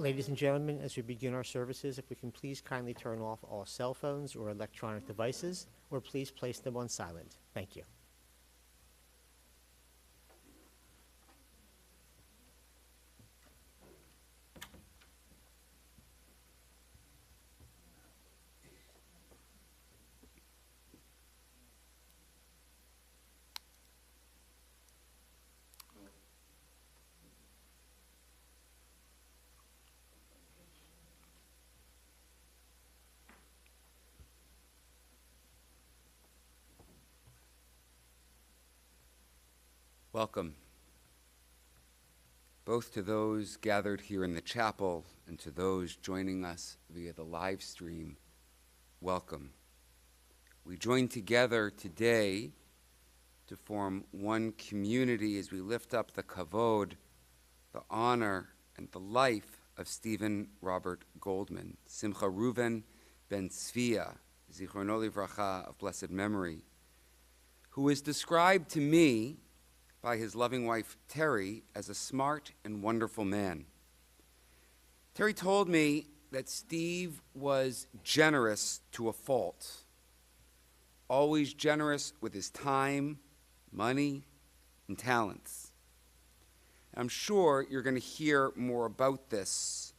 Ladies and gentlemen, as we begin our services, if we can please kindly turn off all cell phones or electronic devices, or please place them on silent. Thank you. Welcome, both to those gathered here in the chapel and to those joining us via the live stream. Welcome. We join together today to form one community as we lift up the kavod, the honor, and the life of Stephen Robert Goldman, Simcha Reuven ben Tzvia, Zichrono Livracha, of blessed memory, who is described to me by his loving wife, Terry, as a smart and wonderful man. Terry told me that Steve was generous to a fault, always generous with his time, money, and talents. I'm sure you're going to hear more about this,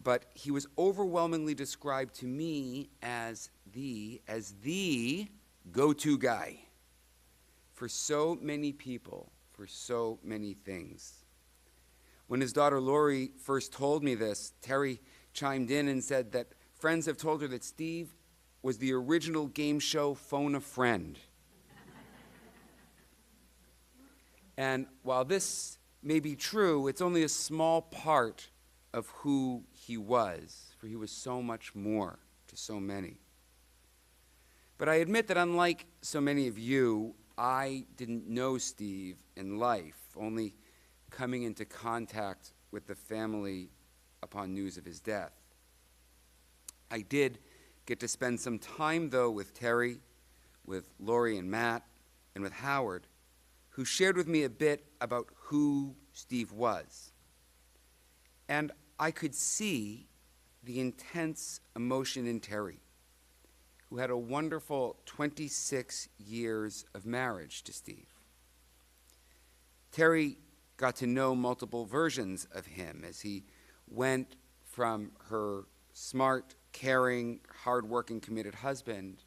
but he was overwhelmingly described to me as the go-to guy for so many people, for so many things. When his daughter Lori first told me this, Terry chimed in and said that friends have told her that Steve was the original game show Phone a Friend. And while this may be true, it's only a small part of who he was, for he was so much more to so many. But I admit that unlike so many of you, I didn't know Steve in life, only coming into contact with the family upon news of his death. I did get to spend some time, though, with Terry, with Lori and Matt, and with Howard, who shared with me a bit about who Steve was. And I could see the intense emotion in Terry, who had a wonderful 26 years of marriage to Steve. Terry got to know multiple versions of him as he went from her smart, caring, hardworking, committed husband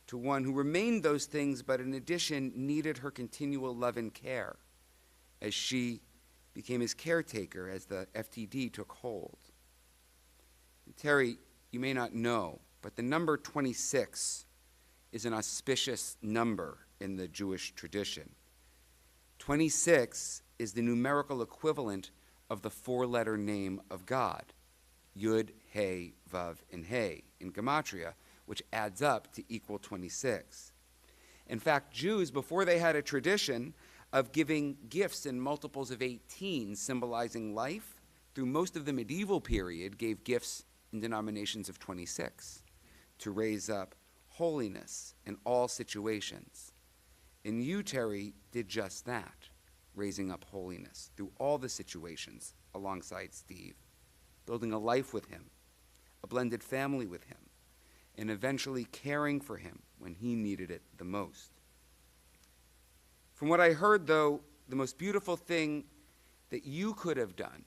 to one who remained those things, but in addition needed her continual love and care as she became his caretaker as the FTD took hold. And Terry, you may not know, but the number 26 is an auspicious number in the Jewish tradition. 26 is the numerical equivalent of the four-letter name of God, Yud, He, Vav, and He, in Gematria, which adds up to equal 26. In fact, Jews, before they had a tradition of giving gifts in multiples of 18, symbolizing life, through most of the medieval period, gave gifts in denominations of 26. To raise up holiness in all situations. And you, Terry, did just that, raising up holiness through all the situations alongside Steve, building a life with him, a blended family with him, and eventually caring for him when he needed it the most. From what I heard, though, the most beautiful thing that you could have done,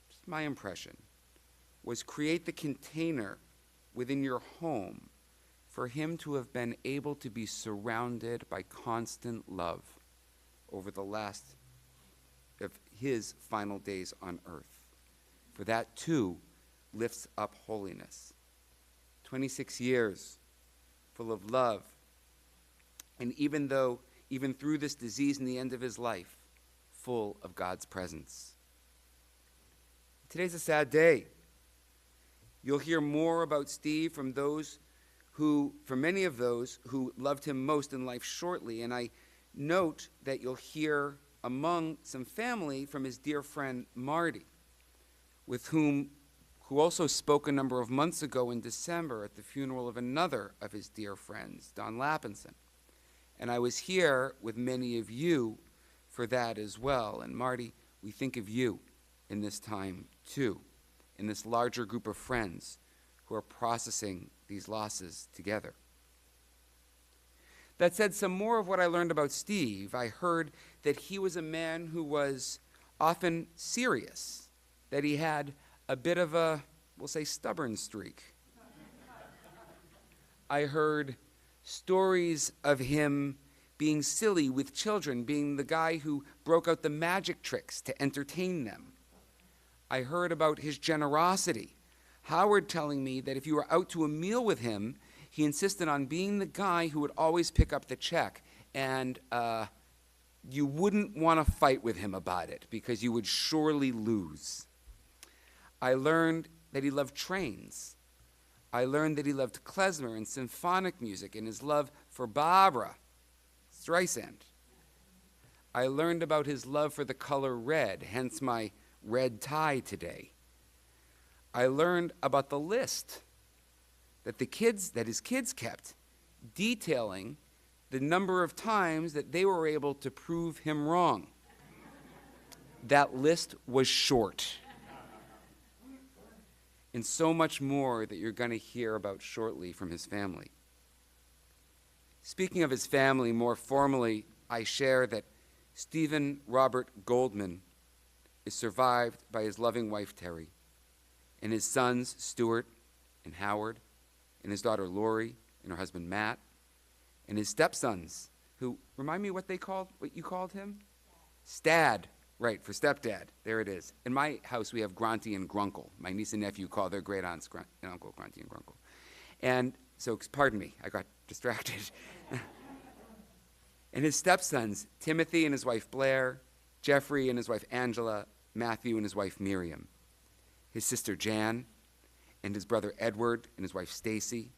just my impression, was create the container within your home for him to have been able to be surrounded by constant love over the last of his final days on earth. For that too lifts up holiness. 26 years full of love. And even through this disease and the end of his life, full of God's presence. Today's a sad day. You'll hear more about Steve from many of those who loved him most in life shortly. And I note that you'll hear among some family from his dear friend Marty, who also spoke a number of months ago in December at the funeral of another of his dear friends, Don Lappinson. And I was here with many of you for that as well. And Marty, we think of you in this time too. in this larger group of friends who are processing these losses together. That said, some more of what I learned about Steve. I heard that he was a man who was often serious, that he had a bit of a, we'll say, stubborn streak. I heard stories of him being silly with children, being the guy who broke out the magic tricks to entertain them. I heard about his generosity. Howard telling me that if you were out to a meal with him, he insisted on being the guy who would always pick up the check, and you wouldn't want to fight with him about it because you would surely lose. I learned that he loved trains. I learned that he loved klezmer and symphonic music and his love for Barbra Streisand. I learned about his love for the color red, hence my red tie today. I learned about the list that his kids kept, detailing the number of times that they were able to prove him wrong. That list was short. And so much more that you're going to hear about shortly from his family. Speaking of his family, more formally, I share that Stephen Robert Goldman is survived by his loving wife, Terry, and his sons, Stuart and Howard, and his daughter, Lori, and her husband, Matt, and his stepsons, who, remind me what you called him? Stad. Right, for stepdad. There it is. In my house, we have Granty and Grunkle. My niece and nephew call their great aunts and uncle Granty and Grunkle. And so, pardon me, I got distracted. And his stepsons, Timothy and his wife Blair, Jeffrey and his wife Angela, Matthew and his wife Miriam, his sister Jan, and his brother Edward and his wife Stacy,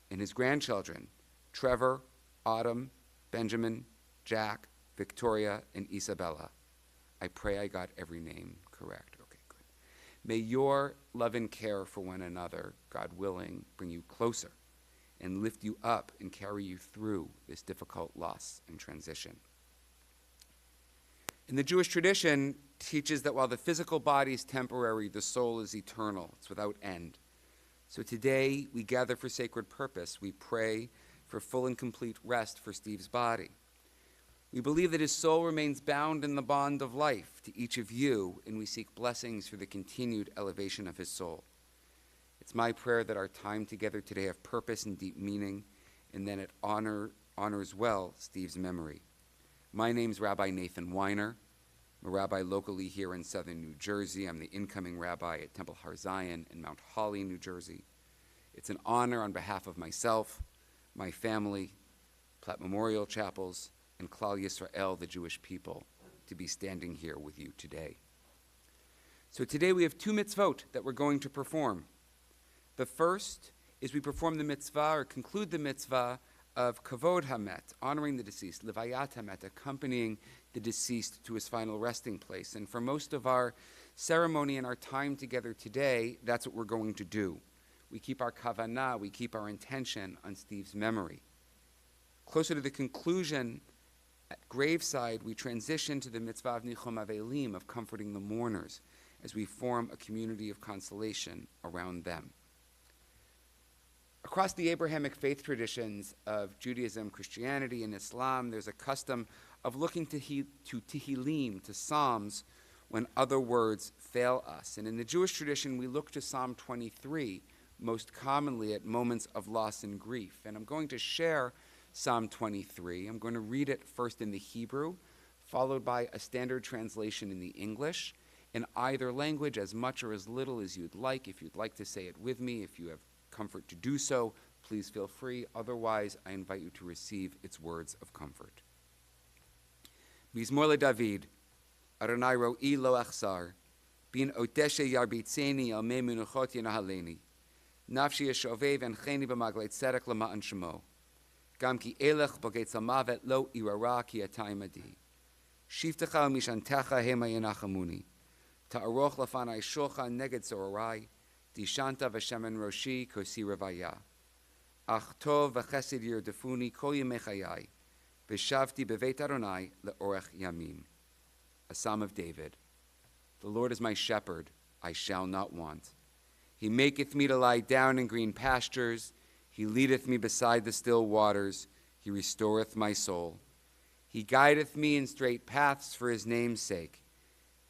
and his grandchildren, Trevor, Autumn, Benjamin, Jack, Victoria, and Isabella. I pray I got every name correct. Okay, good. May your love and care for one another, God willing, bring you closer and lift you up and carry you through this difficult loss and transition. And the Jewish tradition teaches that while the physical body is temporary, the soul is eternal. It's without end. So today, we gather for sacred purpose. We pray for full and complete rest for Steve's body. We believe that his soul remains bound in the bond of life to each of you, and we seek blessings for the continued elevation of his soul. It's my prayer that our time together today have purpose and deep meaning, and that it honors well Steve's memory. My name's Rabbi Nathan Weiner. I'm a rabbi locally here in southern New Jersey. I'm the incoming rabbi at Temple Har Zion in Mount Holly, New Jersey. It's an honor on behalf of myself, my family, Platt Memorial Chapels, and Klal Yisrael, the Jewish people, to be standing here with you today. So today we have two mitzvot that we're going to perform. The first is we perform the mitzvah, or conclude the mitzvah, of Kavod Hamet, honoring the deceased, Levayat Hamet, accompanying the deceased to his final resting place. And for most of our ceremony and our time together today, that's what we're going to do. We keep our kavanah, we keep our intention on Steve's memory. Closer to the conclusion, at graveside, we transition to the mitzvah of Nichum Avelim, of comforting the mourners, as we form a community of consolation around them. Across the Abrahamic faith traditions of Judaism, Christianity, and Islam, there's a custom of looking to Tehillim, to Psalms, when other words fail us. And in the Jewish tradition, we look to Psalm 23, most commonly at moments of loss and grief. And I'm going to share Psalm 23. I'm going to read it first in the Hebrew, followed by a standard translation in the English, in either language, as much or as little as you'd like. If you'd like to say it with me, if you have comfort to do so, please feel free. Otherwise, I invite you to receive its words of comfort. Mizmor LeDavid, Adonai ro'i lo achsar, bin oteshe yarbitzeni al me menuchot yenahaleni, nafshi yeshoveh v'encheni b'maglei tzedek lema'an shemo, gam ki elech b'geit zalmavet lo irara ki atay madi, shivtecha mishantecha hema yenachamuni, ta'aroch lafanai shulchan neged zorai, Dishanta v'shemen roshi kosi revaya. Ach tov v'chesed yirdefuni kol yemei chayai. V'shavti b'veit Adonai le'orech yamim. A Psalm of David. The Lord is my shepherd, I shall not want. He maketh me to lie down in green pastures. He leadeth me beside the still waters. He restoreth my soul. He guideth me in straight paths for his name's sake.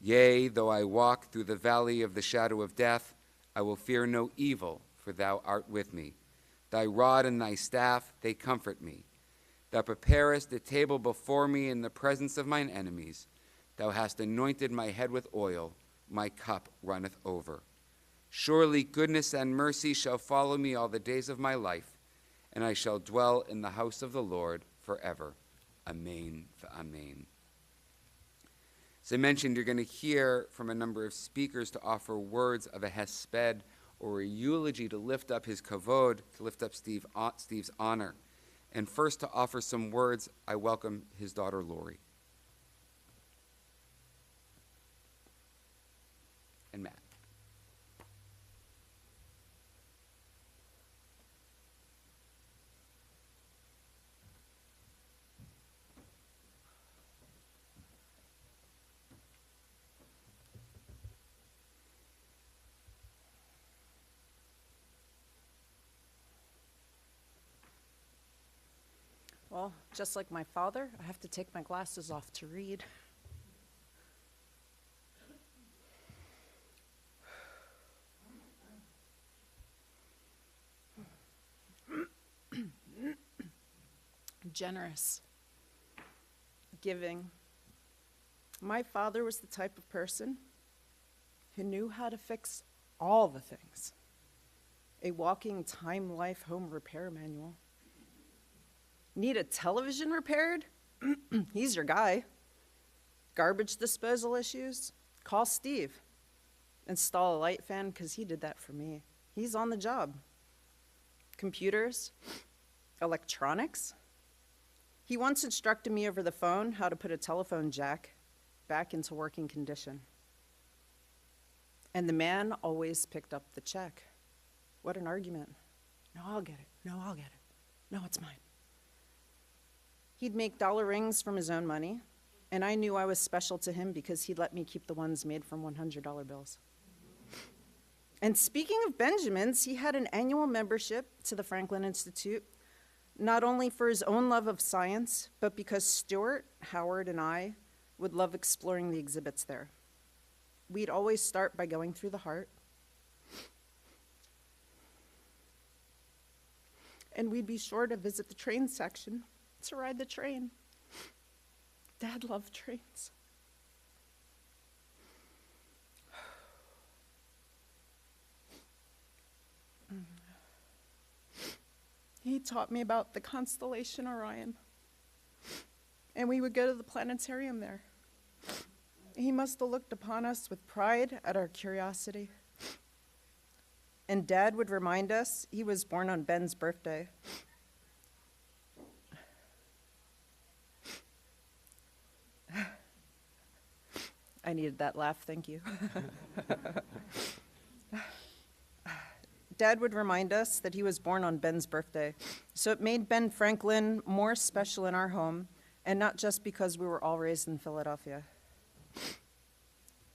Yea, though I walk through the valley of the shadow of death, I will fear no evil, for thou art with me. Thy rod and thy staff, they comfort me. Thou preparest a table before me in the presence of mine enemies. Thou hast anointed my head with oil. My cup runneth over. Surely goodness and mercy shall follow me all the days of my life, and I shall dwell in the house of the Lord forever. Amen. Amen. As I mentioned, you're going to hear from a number of speakers to offer words of a hesped or a eulogy to lift up his kavod, to lift up Steve's honor. And first to offer some words, I welcome his daughter Lori. And Matt. Well, just like my father, I have to take my glasses off to read. Generous, giving. My father was the type of person who knew how to fix all the things. A walking Time Life home repair manual. Need a television repaired? He's your guy. Garbage disposal issues? Call Steve. Install a light fan, because he did that for me. He's on the job. Computers? Electronics? He once instructed me over the phone how to put a telephone jack back into working condition. And the man always picked up the check. What an argument. No, I'll get it. No, I'll get it. No, it's mine. He'd make dollar rings from his own money, and I knew I was special to him because he'd let me keep the ones made from $100 bills. And speaking of Benjamins, he had an annual membership to the Franklin Institute, not only for his own love of science, but because Stuart, Howard, and I would love exploring the exhibits there. We'd always start by going through the heart, and we'd be sure to visit the train section to ride the train. Dad loved trains. He taught me about the constellation Orion, and we would go to the planetarium there. He must have looked upon us with pride at our curiosity. And Dad would remind us he was born on Ben's birthday. I needed that laugh, thank you. Dad would remind us that he was born on Ben's birthday, so it made Ben Franklin more special in our home, and not just because we were all raised in Philadelphia.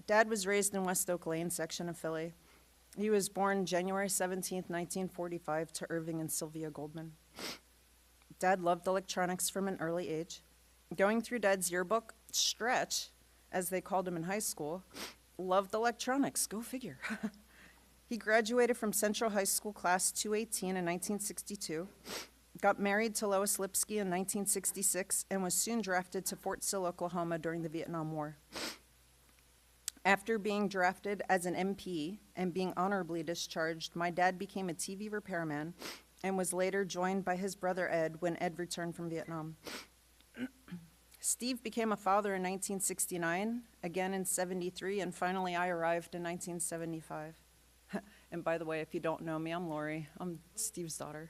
Dad was raised in West Oak Lane section of Philly. He was born January 17th, 1945, to Irving and Sylvia Goldman. Dad loved electronics from an early age. Going through Dad's yearbook, Stretch, as they called him in high school, loved electronics, go figure. He graduated from Central High School Class 218 in 1962, got married to Lois Lipsky in 1966, and was soon drafted to Fort Sill, Oklahoma during the Vietnam War. After being drafted as an MP and being honorably discharged, my dad became a TV repairman and was later joined by his brother Ed when Ed returned from Vietnam. Steve became a father in 1969, again in 73, and finally I arrived in 1975. And by the way, if you don't know me, I'm Lori. I'm Steve's daughter.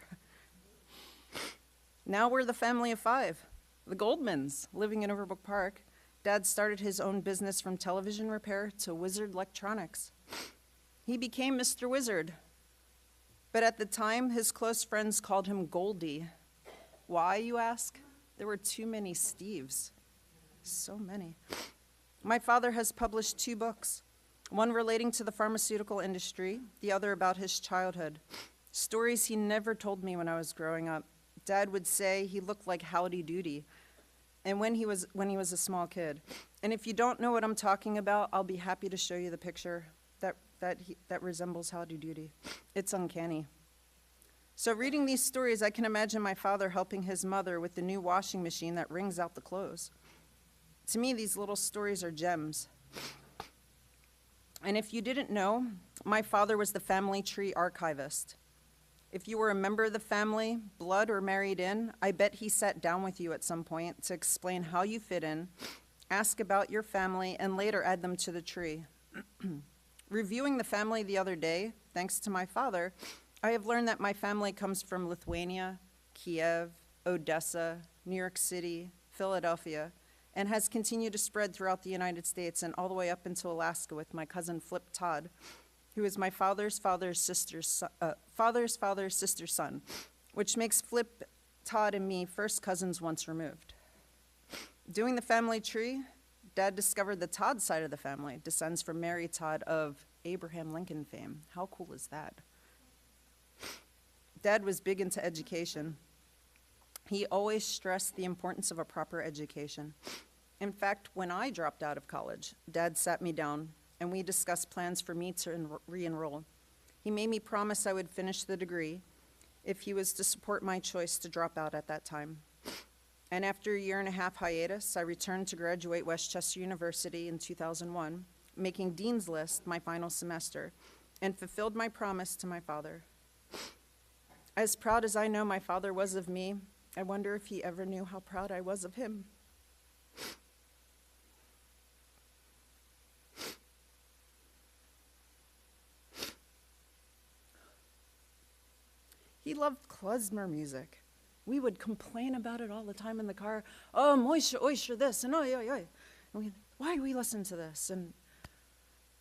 Now we're the family of five, the Goldmans, living in Overbrook Park. Dad started his own business from television repair to Wizard Electronics. He became Mr. Wizard. But at the time, his close friends called him Goldie. Why, you ask? There were too many Steves. So many. My father has published 2 books. one relating to the pharmaceutical industry, the other about his childhood. Stories he never told me when I was growing up. Dad would say he looked like Howdy Doody, and when he was a small kid. And if you don't know what I'm talking about, I'll be happy to show you the picture that resembles Howdy Doody. It's uncanny. So reading these stories, I can imagine my father helping his mother with the new washing machine that wrings out the clothes. To me, these little stories are gems. And if you didn't know, my father was the family tree archivist. If you were a member of the family, blood or married in, I bet he sat down with you at some point to explain how you fit in, ask about your family, and later add them to the tree. Reviewing the family the other day, thanks to my father, I have learned that my family comes from Lithuania, Kiev, Odessa, New York City, Philadelphia, and has continued to spread throughout the United States and all the way up into Alaska with my cousin Flip Todd, who is my father's sister's son, which makes Flip, Todd, and me first cousins once removed. Doing the family tree, Dad discovered the Todd side of the family descends from Mary Todd of Abraham Lincoln fame. How cool is that? Dad was big into education. He always stressed the importance of a proper education. In fact, when I dropped out of college, Dad sat me down and we discussed plans for me to re-enroll. He made me promise I would finish the degree if he was to support my choice to drop out at that time. And after a 1.5-year hiatus, I returned to graduate Westchester University in 2001, making Dean's List my final semester, and fulfilled my promise to my father. As proud as I know my father was of me, I wonder if he ever knew how proud I was of him. He loved klezmer music. We would complain about it all the time in the car. Oh, moisture, oisture, this, and oi, oi, oi. And why do we listen to this? And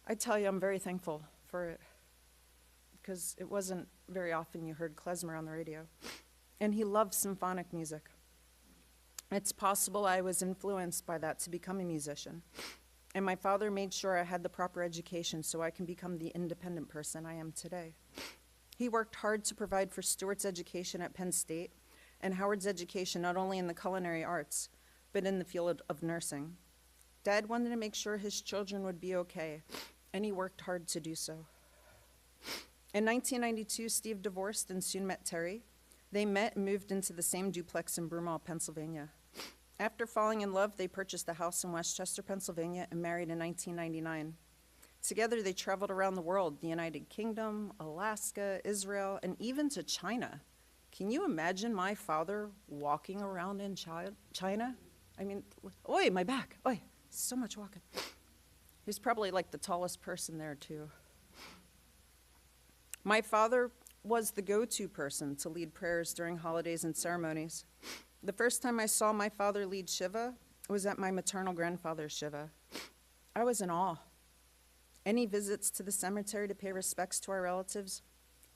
I tell you, I'm very thankful for it, because it wasn't very often you heard klezmer on the radio. And he loved symphonic music. It's possible I was influenced by that to become a musician. And my father made sure I had the proper education so I can become the independent person I am today. He worked hard to provide for Stewart's education at Penn State and Howard's education not only in the culinary arts, but in the field of nursing. Dad wanted to make sure his children would be okay, and he worked hard to do so. In 1992, Steve divorced and soon met Terry. They met and moved into the same duplex in Broomall, Pennsylvania. After falling in love, they purchased a house in Westchester, Pennsylvania, and married in 1999. Together, they traveled around the world, the United Kingdom, Alaska, Israel, and even to China. Can you imagine my father walking around in China? I mean, oi, my back, oi, so much walking. He's probably like the tallest person there, too. My father was the go-to person to lead prayers during holidays and ceremonies. The first time I saw my father lead Shiva was at my maternal grandfather's Shiva. I was in awe. Any visits to the cemetery to pay respects to our relatives,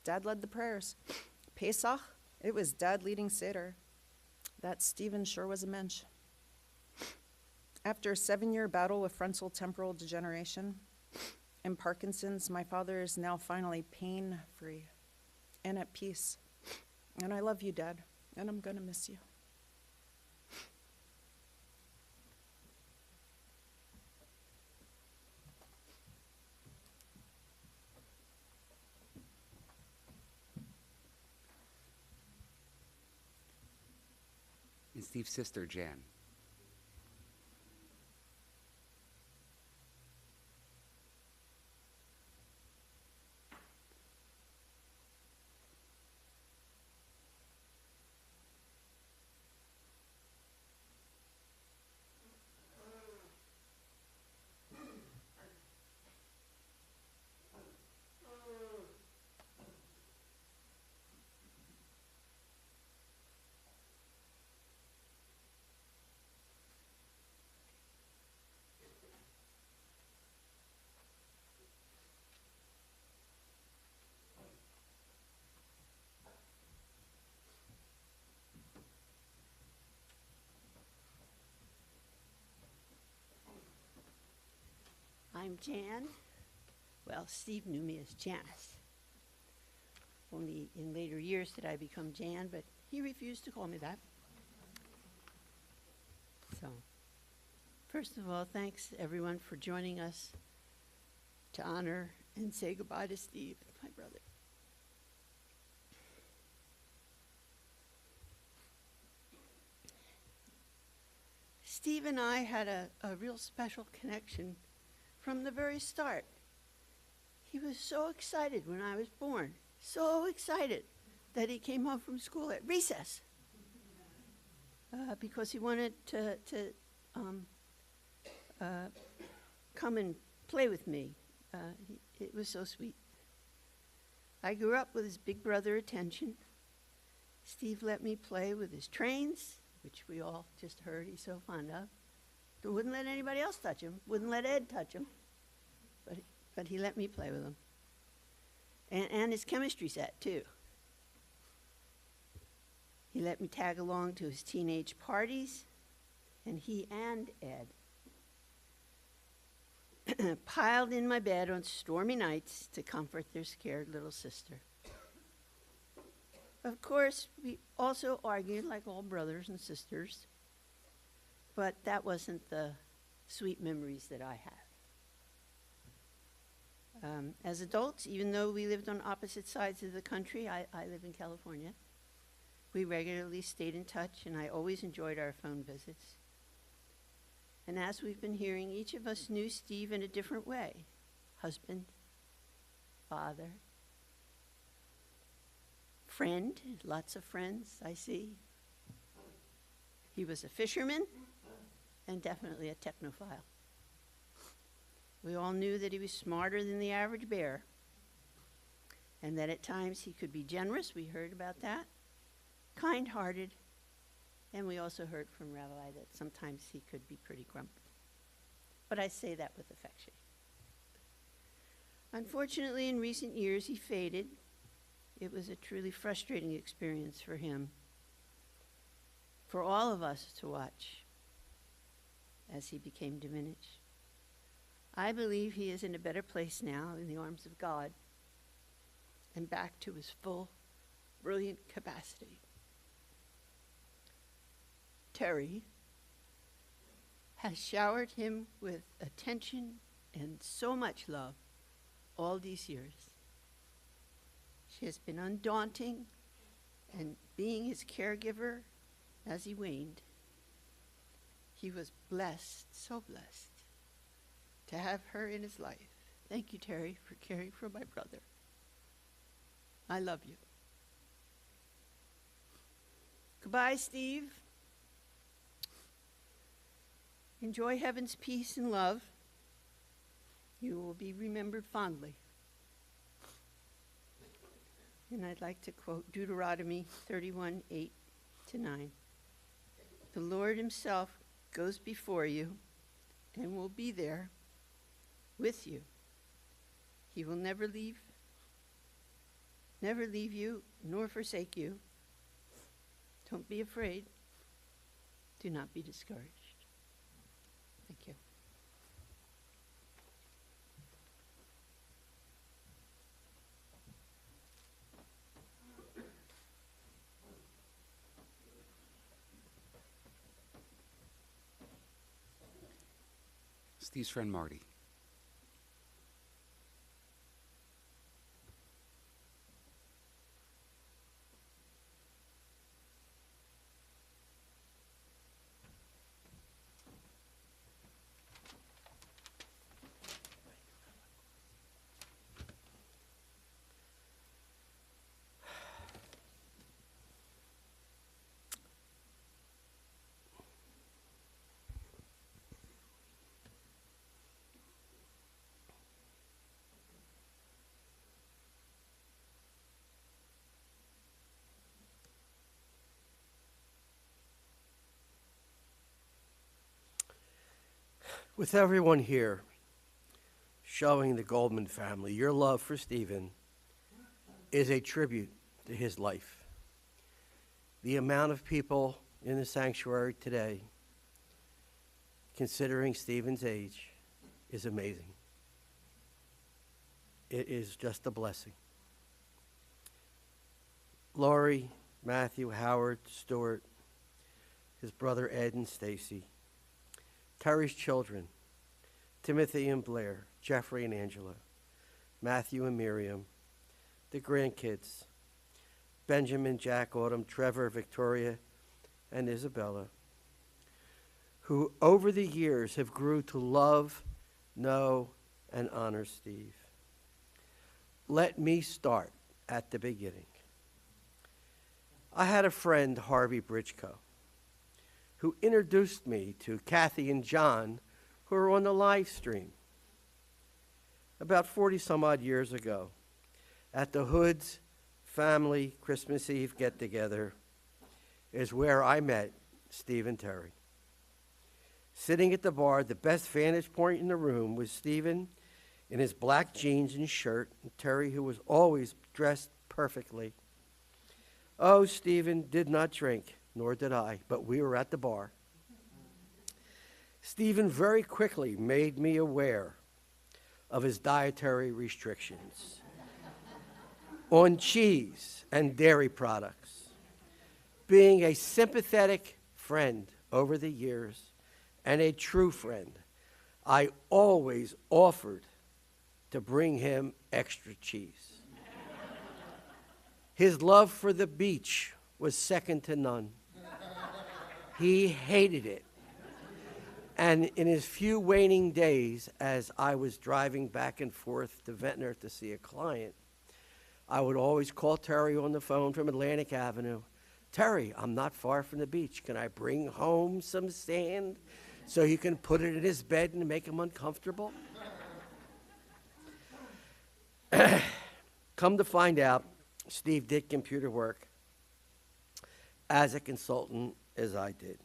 Dad led the prayers. Pesach, it was Dad leading Seder. That Stephen sure was a mensch. After a 7-year battle with frontal temporal degeneration and Parkinson's, my father is now finally pain-free and at peace. And I love you, Dad, and I'm gonna miss you. And Steve's sister, Jan. I'm Jan, Well, Steve knew me as Janice. Only in later years did I become Jan, but he refused to call me that. So, first of all, thanks everyone for joining us to honor and say goodbye to Steve, my brother. Steve and I had a real special connection from the very start. He was so excited when I was born, so excited that he came home from school at recess because he wanted to come and play with me. It was so sweet. I grew up with his big brother attention. Steve let me play with his trains, which we all just heard he's so fond of. But wouldn't let anybody else touch him, wouldn't let Ed touch him. But he let me play with them. And his chemistry set, too. He let me tag along to his teenage parties, and he and Ed piled in my bed on stormy nights to comfort their scared little sister. Of course, we also argued like all brothers and sisters, but that wasn't the sweet memories that I have. As adults, even though we lived on opposite sides of the country, I live in California, we regularly stayed in touch, and I always enjoyed our phone visits. And as we've been hearing, each of us knew Steve in a different way. Husband, father, friend, lots of friends, I see. He was a fisherman and definitely a technophile. We all knew that he was smarter than the average bear, and that at times he could be generous, we heard about that, kind-hearted, and we also heard from Rabbi that sometimes he could be pretty grumpy. But I say that with affection. Unfortunately, in recent years, he faded. It was a truly frustrating experience for him, for all of us to watch as he became diminished. I believe he is in a better place now in the arms of God and back to his full, brilliant capacity. Terry has showered him with attention and so much love all these years. She has been undaunting and being his caregiver as he waned. He was blessed, so blessed, to have her in his life. Thank you, Terry, for caring for my brother. I love you. Goodbye, Steve. Enjoy heaven's peace and love. You will be remembered fondly. And I'd like to quote Deuteronomy 31, 8-9. The Lord himself goes before you and will be there with you. He will never leave you nor forsake you. Don't be afraid. Do not be discouraged. Thank you. Steve's friend Marty. With everyone here showing the Goldman family your love for Stephen is a tribute to his life. The amount of people in the sanctuary today, considering Stephen's age, is amazing. it is just a blessing. Laurie, Matthew, Howard, Stuart, his brother Ed and Stacy, Terry's children, Timothy and Blair, Jeffrey and Angela, Matthew and Miriam, the grandkids, Benjamin, Jack, Autumn, Trevor, Victoria, and Isabella, who over the years have grew to love, know, and honor Steve. Let me start at the beginning. I had a friend, Harvey Bridgeco, who introduced me to Kathy and John, who are on the live stream. About 40 some odd years ago, at the Hoods family Christmas Eve get-together is where I met Steve and Terry. Sitting at the bar, the best vantage point in the room was Stephen in his black jeans and shirt, and Terry, who was always dressed perfectly. Oh, Stephen did not drink, nor did I, but we were at the bar. Stephen very quickly made me aware of his dietary restrictions on cheese and dairy products. Being a sympathetic friend over the years and a true friend, I always offered to bring him extra cheese. His love for the beach was second to none. He hated it. And in his few waning days, as I was driving back and forth to Ventnor to see a client, I would always call Terry on the phone from Atlantic Avenue. Terry, I'm not far from the beach. Can I bring home some sand so you can put it in his bed and make him uncomfortable? Come to find out, Steve did computer work as a consultant as I did.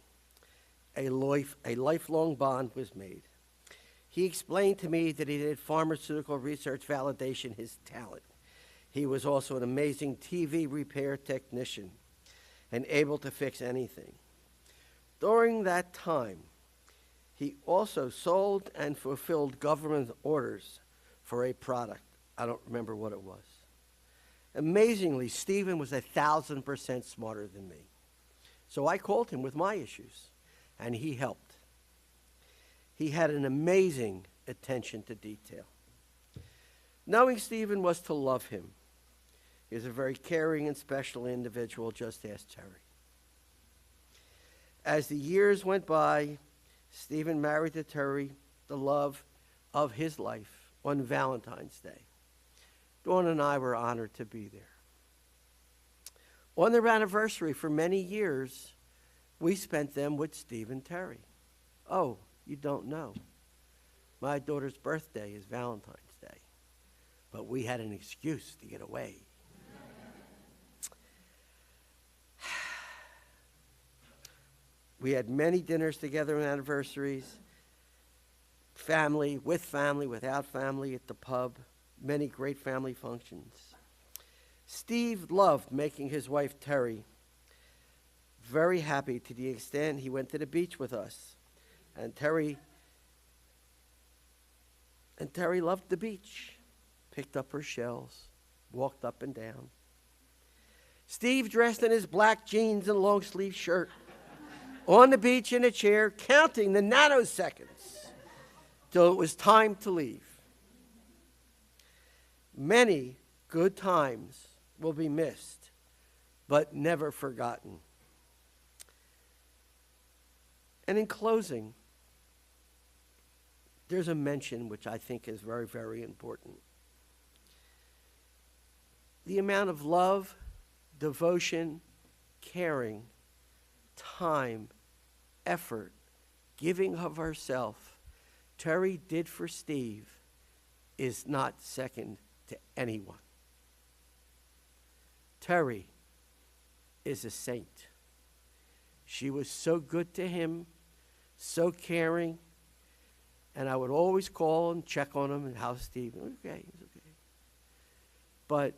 A lifelong bond was made. He explained to me that he did pharmaceutical research validation his talent. He was also an amazing TV repair technician and able to fix anything. During that time, he also sold and fulfilled government orders for a product. I don't remember what it was. Amazingly, Stephen was 1,000% smarter than me. So I called him with my issues, and he helped. He had an amazing attention to detail. Knowing Stephen was to love him. He was a very caring and special individual, just ask Terry. As the years went by, Stephen married to Terry, the love of his life, on Valentine's Day. Dawn and I were honored to be there. On their anniversary for many years, we spent them with Steve and Terry. Oh, you don't know. My daughter's birthday is Valentine's Day, but we had an excuse to get away. We had many dinners together on anniversaries, family, without family, at the pub, many great family functions. Steve loved making his wife Terry very happy to the extent he went to the beach with us. And Terry loved the beach, picked up her shells, walked up and down. Steve dressed in his black jeans and long sleeve shirt, on the beach in a chair, counting the nanoseconds till it was time to leave. Many good times will be missed, but never forgotten. And in closing, there's a mention which I think is very, very important. The amount of love, devotion, caring, time, effort, giving of herself Terry did for Steve is not second to anyone. Terry is a saint. She was so good to him, so caring, and I would always call and check on him and how's Steve? Okay, he's okay. But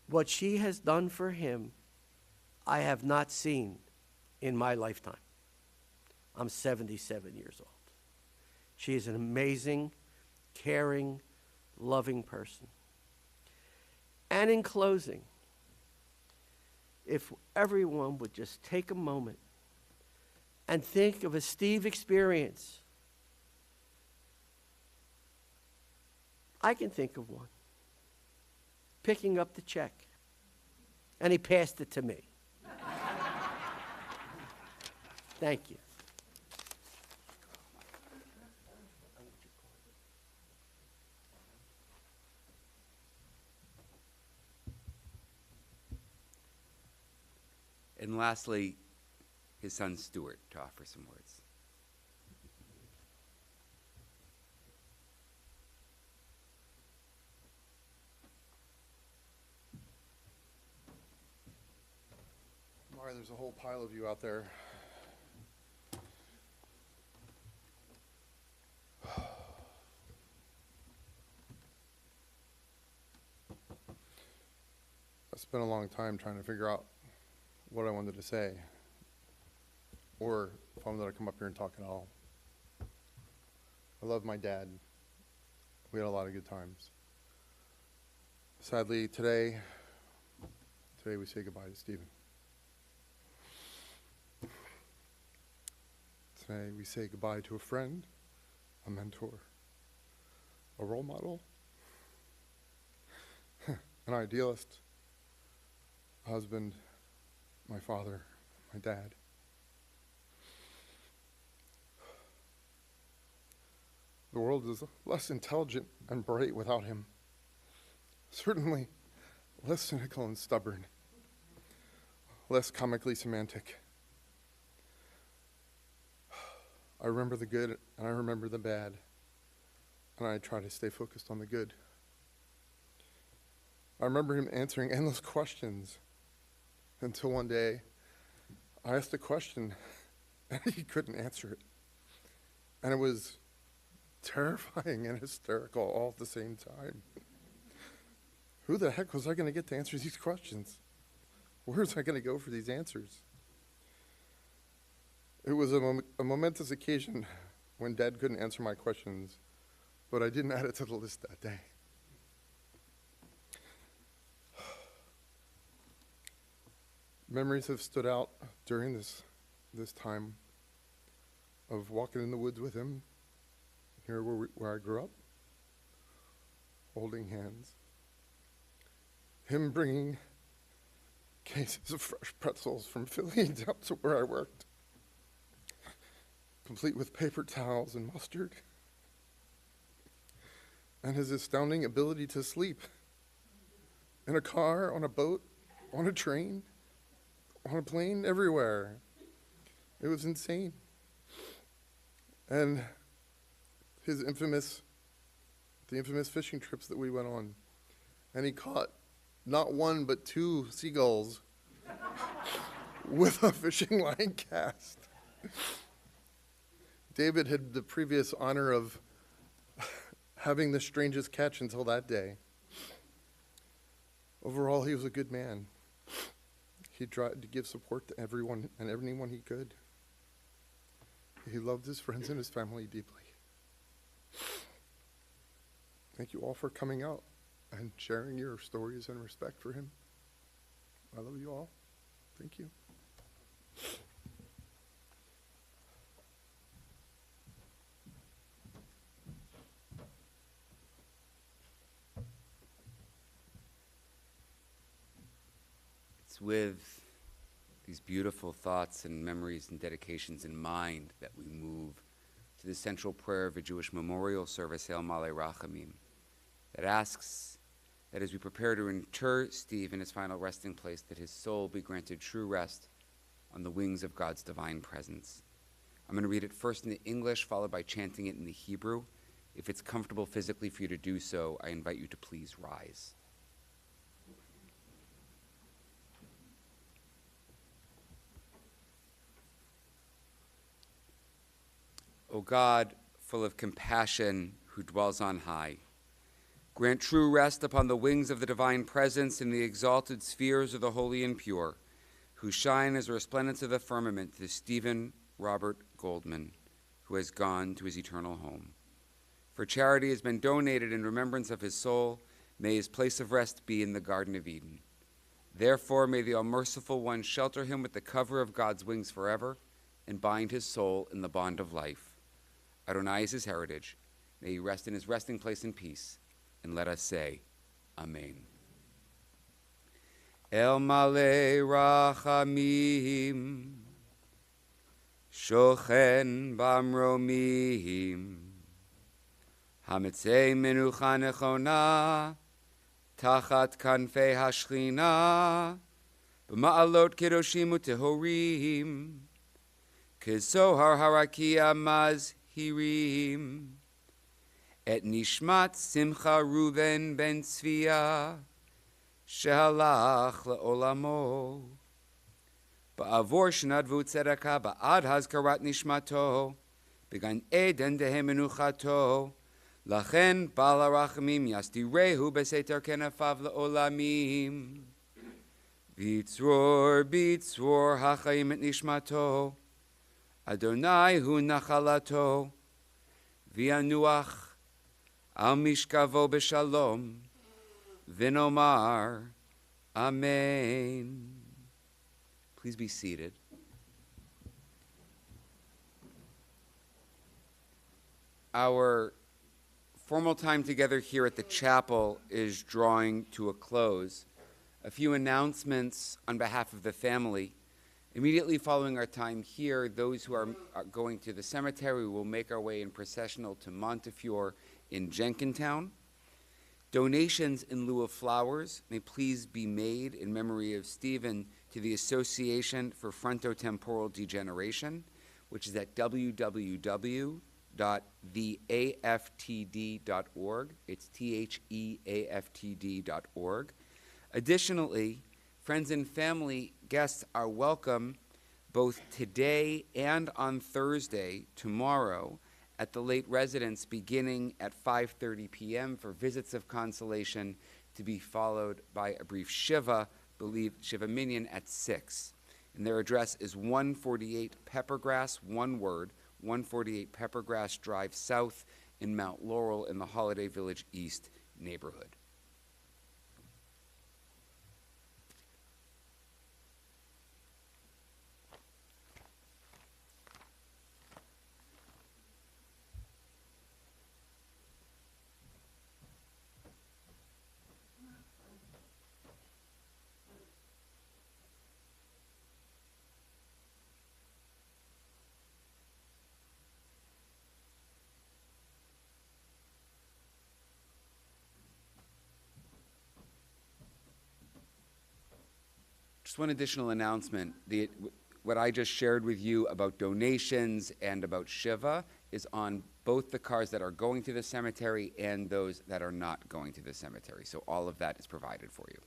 what she has done for him, I have not seen in my lifetime. I'm 77 years old. She is an amazing, caring, loving person. And in closing, if everyone would just take a moment and think of a Steve experience. I can think of one. Picking up the check. And he passed it to me. Thank you. And lastly, his son Stuart to offer some words. Mari, there's a whole pile of you out there. I spent a long time trying to figure out what I wanted to say, or if I wanted to come up here and talk at all. I love my dad. We had a lot of good times. Sadly, today we say goodbye to Stephen. Today we say goodbye to a friend, a mentor, a role model, an idealist, a husband, my father, my dad. The world is less intelligent and bright without him. Certainly less cynical and stubborn, less comically semantic. I remember the good and I remember the bad, and I try to stay focused on the good. I remember him answering endless questions until one day I asked a question and he couldn't answer it. And it was terrifying and hysterical all at the same time. Who the heck was I going to get to answer these questions? Where was I going to go for these answers? It was a momentous occasion when Dad couldn't answer my questions, but I didn't add it to the list that day. Memories have stood out during this time of walking in the woods with him, here where I grew up, holding hands. Him bringing cases of fresh pretzels from Philly down to where I worked, complete with paper towels and mustard. And his astounding ability to sleep in a car, on a boat, on a train, on a plane, everywhere. It was insane. And the infamous fishing trips that we went on. And he caught not one but 2 seagulls with a fishing line cast. David had the previous honor of having the strangest catch until that day. Overall, he was a good man. He tried to give support to everyone and anyone he could. He loved his friends and his family deeply. Thank you all for coming out and sharing your stories and respect for him. I love you all. Thank you. It's with these beautiful thoughts and memories and dedications in mind that we move to the central prayer of a Jewish memorial service, El Malei Rachamim, that asks that as we prepare to inter Steve in his final resting place, that his soul be granted true rest on the wings of God's divine presence. I'm going to read it first in the English, followed by chanting it in the Hebrew. If it's comfortable physically for you to do so, I invite you to please rise. O God, full of compassion, who dwells on high, grant true rest upon the wings of the divine presence in the exalted spheres of the holy and pure, who shine as the resplendence of the firmament to Stephen Robert Goldman, who has gone to his eternal home. For charity has been donated in remembrance of his soul. May his place of rest be in the Garden of Eden. Therefore, may the All-Merciful One shelter him with the cover of God's wings forever and bind his soul in the bond of life. Adonai is his heritage. May he rest in his resting place in peace. And let us say, Amen. El male rachamim, shochen bamromim, hamitzei menucha nechona, tachat kanfei hashchina, b'ma'alot kedoshim utehorim, kezohar harakia mazhirim, et nishmat simcha Reuven ben Tzviya, shehalach le'olamo, ba'avor shenadvu tzedakah ba'ad hazkarat nishmato, began eden dehe menuchato, lachen bal harachamim yastirehu beseter kenafav le'olamim, vitzror hachayim et nishmato, Adonai hu nachalato, v'yanuach al mishkavo b'shalom, v'nomar Amen. Please be seated. Our formal time together here at the chapel is drawing to a close. A few announcements on behalf of the family. Immediately following our time here, those who are going to the cemetery will make our way in processional to Montefiore in Jenkintown. Donations in lieu of flowers may please be made in memory of Stephen to the Association for Frontotemporal Degeneration, which is at www.theaftd.org. It's theaftd.org. Additionally, friends and family guests are welcome both today and on Thursday, tomorrow, at the late residence beginning at 5:30 p.m. for visits of consolation to be followed by a brief Shiva Minyan at 6. And their address is 148 Peppergrass, one word, 148 Peppergrass Drive South in Mount Laurel in the Holiday Village East neighborhood. Just one additional announcement. What I just shared with you about donations and about Shiva is on both the cars that are going to the cemetery and those that are not going to the cemetery. So all of that is provided for you.